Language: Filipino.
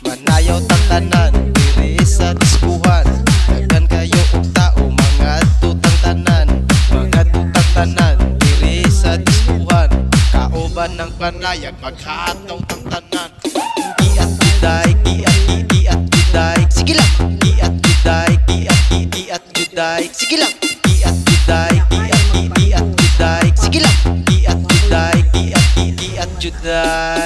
Manayaw tang tanan diri sa diskuhan. Daghan kayo og tao mga tutang tanan. Mga tutang tanan diri sa diskuhan. Kauban ng panayag maghataw tang tanan. Giat giday, giat giday. Sige lang. Giat giday, giat giday. Sige lang. Giat giday, giat giday. Sige lang. Giat giday, giat giday.